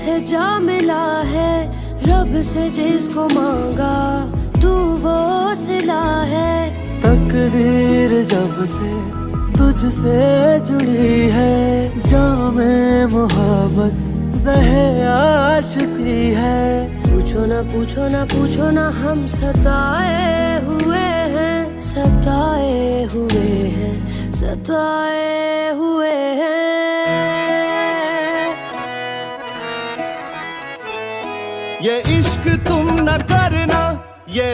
से जा मिला है, रब से जिसको मांगा तू वो सिला है। तकदीर जब से तुझसे जुड़ी है, जामे मोहब्बत ज़हे आशिकी है। पूछो ना पूछो ना पूछो ना, हम सताए हुए हैं, सताए हुए हैं, सताए हुए हैं। ये इश्क तुम न करना, ये